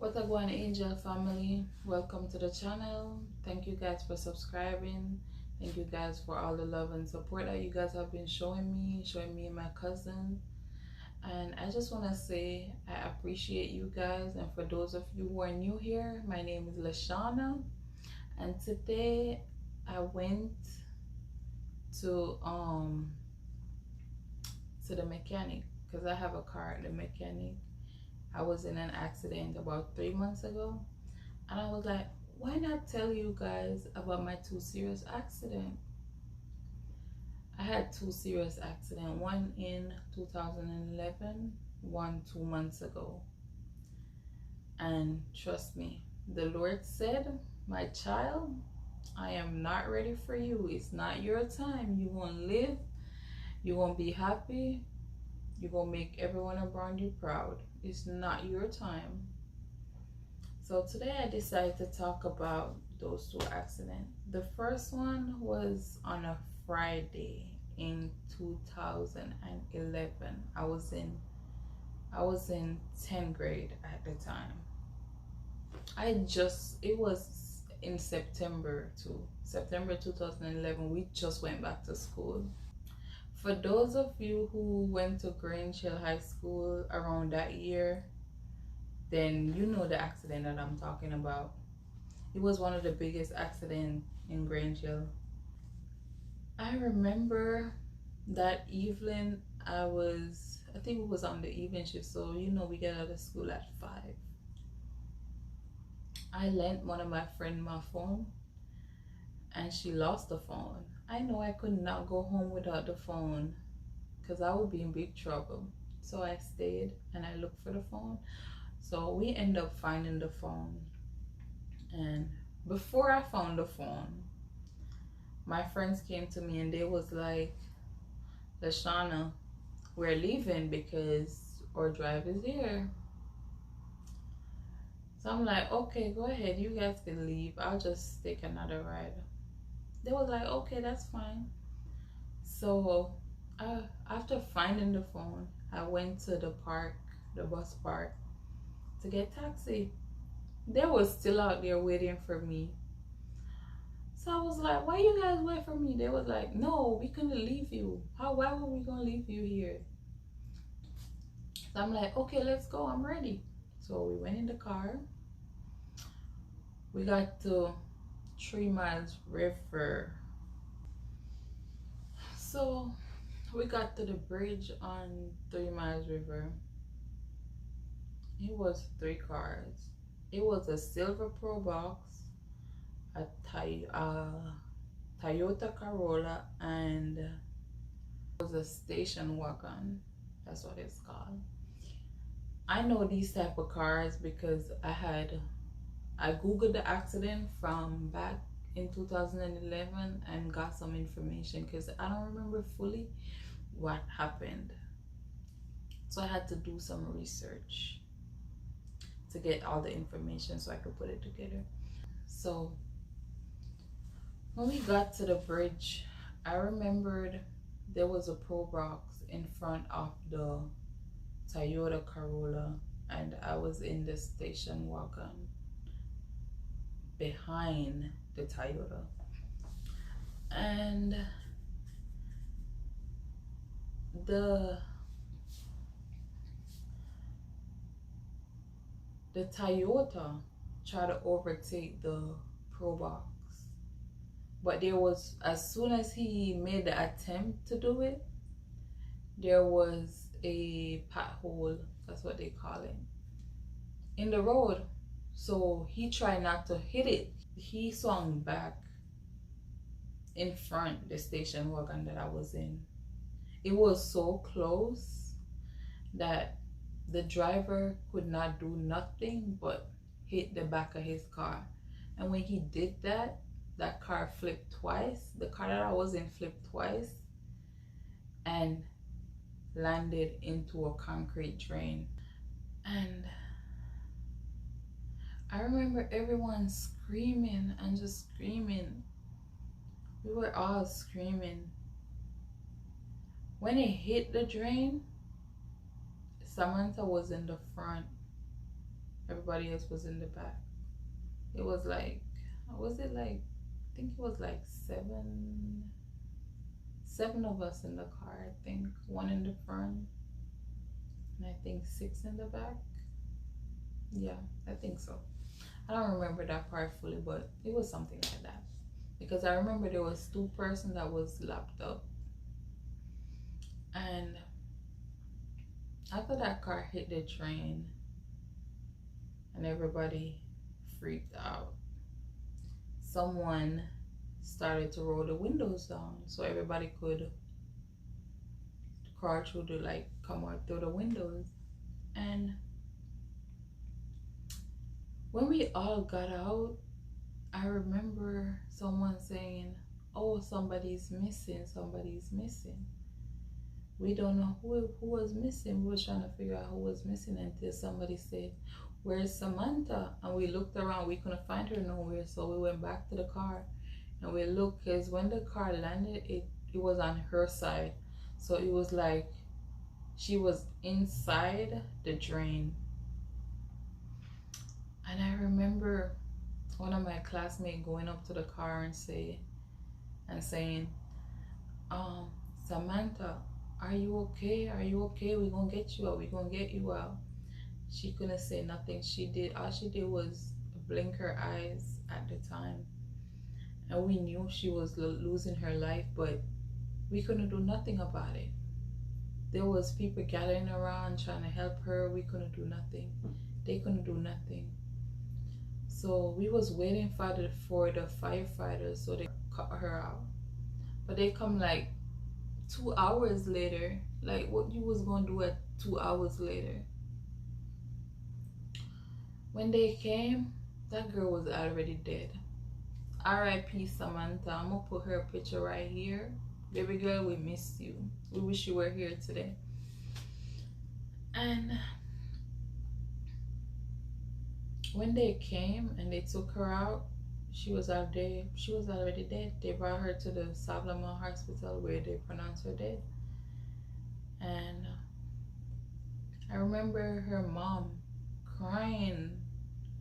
What's up, one Angel family? Welcome to the channel. Thank you guys for subscribing. Thank you guys for all the love and support that you guys have been showing me and my cousin. And I just want to say I appreciate you guys. And for those of you who are new here, my name is Lashana. And today I went to the mechanic because I have a car at the mechanic. I was in an accident about 3 months ago, and I was like, why not tell you guys about my two serious accidents? I had two serious accidents, one in 2011, one 2 months ago. And trust me, the Lord said, my child, I am not ready for you. It's not your time. You won't live, you won't be happy, you're gonna make everyone around you proud. It's not your time. So today I decided to talk about those two accidents. The first one was on a Friday in 2011. I was in 10th grade at the time. It was in September 2011. We just went back to school. For those of you who went to Grange Hill High School around that year, then you know the accident that I'm talking about. It was one of the biggest accidents in Grange Hill. I remember that evening I think it was on the evening shift, so you know we get out of school at 5. I lent one of my friends my phone and she lost the phone. I know I could not go home without the phone because I would be in big trouble. So I stayed and I looked for the phone. So we end up finding the phone. And before I found the phone, my friends came to me and they was like, Lashana, we're leaving because our drive is here. So I'm like, okay, go ahead. You guys can leave. I'll just take another ride. They was like, okay, that's fine. So after finding the phone, I went to the bus park, to get taxi. They were still out there waiting for me. So I was like, why you guys wait for me? They was like, no, we couldn't leave you. Why were we gonna leave you here? So I'm like, okay, let's go, I'm ready. So we went in the car. We got to 3 Miles River. So we got to the bridge on 3 Miles River. It was 3 cars. It was a silver Pro Box, a Toyota Corolla, and it was a station wagon. That's what it's called. I know these type of cars because I googled the accident from back in 2011 and got some information because I don't remember fully what happened. So I had to do some research to get all the information so I could put it together. So when we got to the bridge, I remembered there was a Pro Box in front of the Toyota Corolla and I was in the station wagon behind the Toyota. And the Toyota tried to overtake the Pro Box, but there was, as soon as he made the attempt to do it, there was a pothole, that's what they call it, in the road. So he tried not to hit it. He swung back in front the station wagon that I was in. It was so close that the driver could not do nothing but hit the back of his car. And when he did that, that car flipped twice. The car that I was in flipped twice and landed into a concrete drain. And I remember everyone screaming and just screaming. We were all screaming. When it hit the drain, Samantha was in the front Everybody else was in the back. It was like, was it like, I think it was like seven of us in the car. I think one in the front, and I think six in the back. Yeah, I think so. I don't remember that part fully, but it was something like that. Because I remember there was two person that was locked up, and after that car hit the train and everybody freaked out, someone started to roll the windows down so everybody could crawl through the, like, come out through the windows. And when we all got out, I remember someone saying, oh, somebody's missing, somebody's missing. We don't know who was missing. We were trying to figure out who was missing until somebody said, where's Samantha? And we looked around, we couldn't find her nowhere, so we went back to the car and we looked, because when the car landed, it was on her side. So it was like she was inside the drain. And I remember one of my classmates going up to the car and saying, Samantha, are you okay? Are you okay? We're gonna get you out. We're gonna get you out. She couldn't say nothing. All she did was blink her eyes at the time. And we knew she was losing her life, but we couldn't do nothing about it. There was people gathering around trying to help her. We couldn't do nothing. They couldn't do nothing. So we was waiting for the firefighters so they cut her out. But they come like 2 hours later. Like, what you was gonna do at 2 hours later? When they came, that girl was already dead. R.I.P. Samantha. I'm gonna put her picture right here. Baby girl, we miss you. We wish you were here today. And when they came and they took her out, she was already dead. They brought her to the Savlamar hospital where they pronounced her dead. And I remember her mom crying.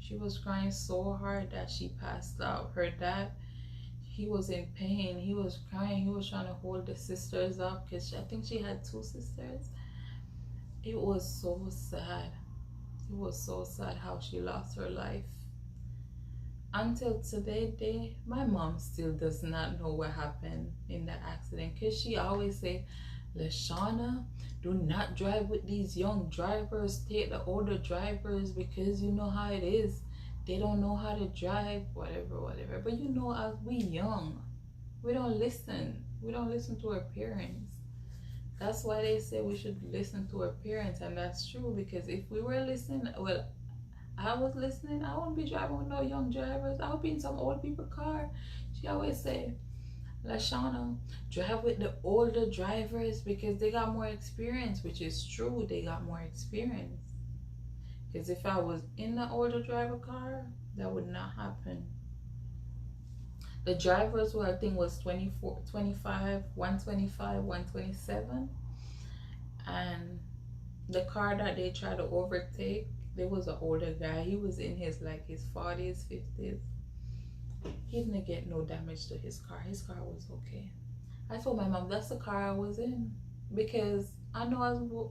She was crying so hard that she passed out. Her dad, he was in pain. He was crying. He was trying to hold the sisters up because I think she had 2 sisters. It was so sad. It was so sad how she lost her life. Until today, my mom still does not know what happened in the accident, because she always say, Lashana, do not drive with these young drivers. Take the older drivers, because you know how it is. They don't know how to drive, whatever. But you know, as we young, we don't listen. We don't listen to our parents. That's why they say we should listen to our parents, and that's true, because if we were listening, well, I was listening, I wouldn't be driving with no young drivers. I would be in some old people car. She always say, Lashana, drive with the older drivers because they got more experience, which is true. They got more experience. Because if I was in the older driver car, that would not happen. The drivers were, I think, was 24, 25, 125, 127. And the car that they tried to overtake, there was an older guy. He was in his 40s, 50s. He didn't get no damage to his car. His car was okay. I told my mom, that's the car I was in, because I know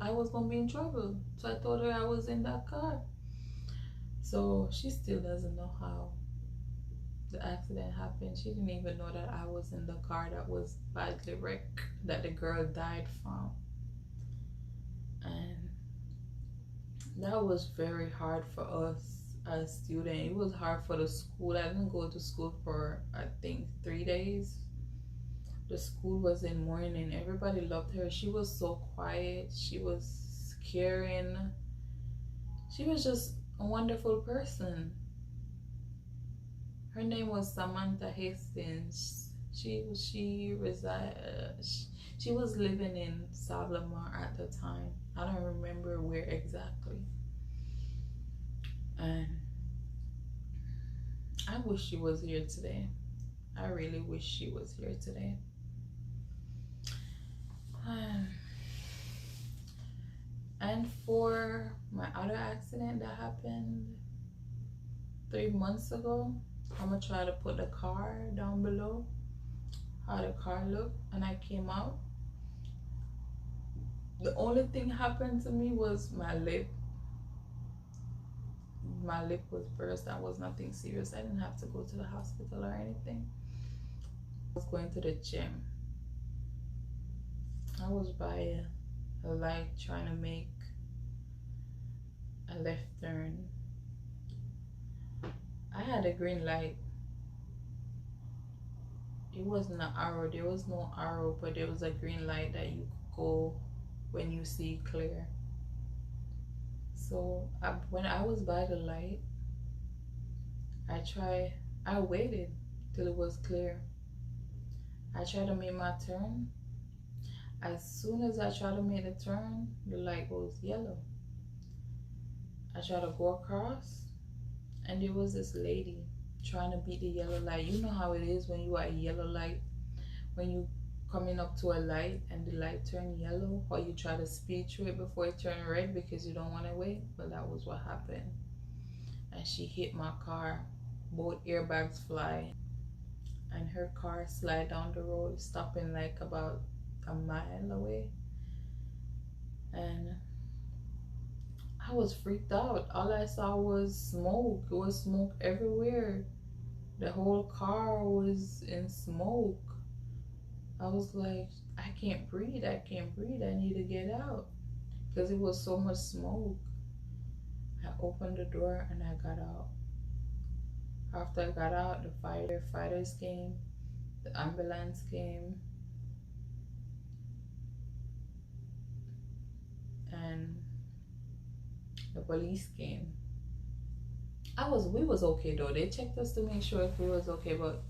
I was going to be in trouble. So I told her I was in that car. So she still doesn't know how the accident happened. She didn't even know that I was in the car that was badly wrecked, that the girl died from. And that was very hard for us as students. It was hard for the school. I didn't go to school for, I think, 3 days. The school was in mourning. Everybody loved her. She was so quiet. She was caring. She was just a wonderful person. Her name was Samantha Hastings. She was living in Savlamar at the time. I don't remember where exactly. And I wish she was here today. I really wish she was here today. And for my other accident that happened 3 months ago, I'm gonna try to put the car down below, how the car looked, and I came out. The only thing happened to me was my lip. My lip was burst. That was nothing serious. I didn't have to go to the hospital or anything. I was going to the gym. I was by a light trying to make a left turn. I had a green light. It wasn't an arrow. There was no arrow, but there was a green light that you could go when you see clear. So when I was by the light, I waited till it was clear. I tried to make my turn. As soon as I tried to make the turn, the light goes yellow. I tried to go across, and there was this lady trying to beat the yellow light. You know how it is when you are a yellow light, when you coming up to a light and the light turn yellow, or you try to speed through it before it turn red because you don't want to wait. But that was what happened. And she hit my car. Both airbags fly, and her car slide down the road, stopping like about a mile away. And I was freaked out. All I saw was smoke. It was smoke everywhere. The whole car was in smoke. I was like, I can't breathe. I can't breathe. I need to get out because it was so much smoke. I opened the door and I got out. After I got out, the firefighters came, the ambulance came, and the police came. We was okay though. They checked us to make sure if we was okay, but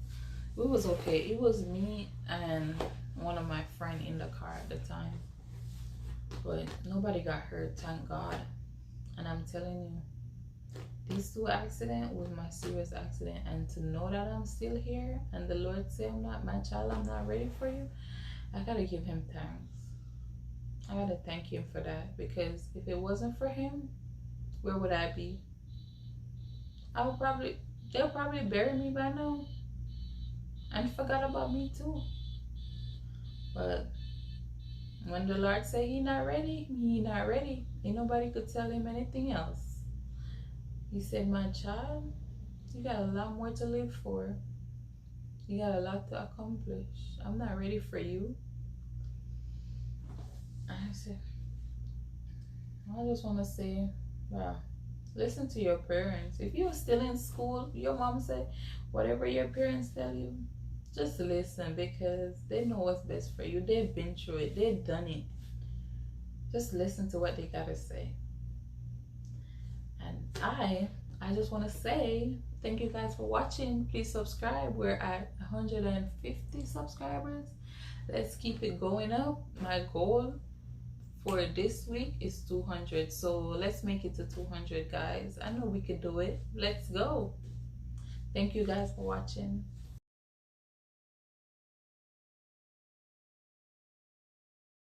we was okay. It was me and one of my friends in the car at the time, but nobody got hurt, thank God. And I'm telling you, these two accidents was my serious accident, and to know that I'm still here and the Lord say, I'm not, my child, I'm not ready for you, I gotta give him thanks. I gotta thank him for that, because if it wasn't for him, where would I be? They'll probably bury me by now and forgot about me too. But when the Lord say he not ready, he not ready. Ain't nobody could tell him anything else. He said, my child, you got a lot more to live for. You got a lot to accomplish. I'm not ready for you. I said, I just want to say, wow, listen to your parents. If you're still in school, your mom said, whatever your parents tell you, just listen, because they know what's best for you. They've been through it. They've done it. Just listen to what they got to say. And I just want to say thank you guys for watching. Please subscribe. We're at 150 subscribers. Let's keep it going up. My goal for this week is 200. So let's make it to 200, guys. I know we could do it. Let's go. Thank you guys for watching.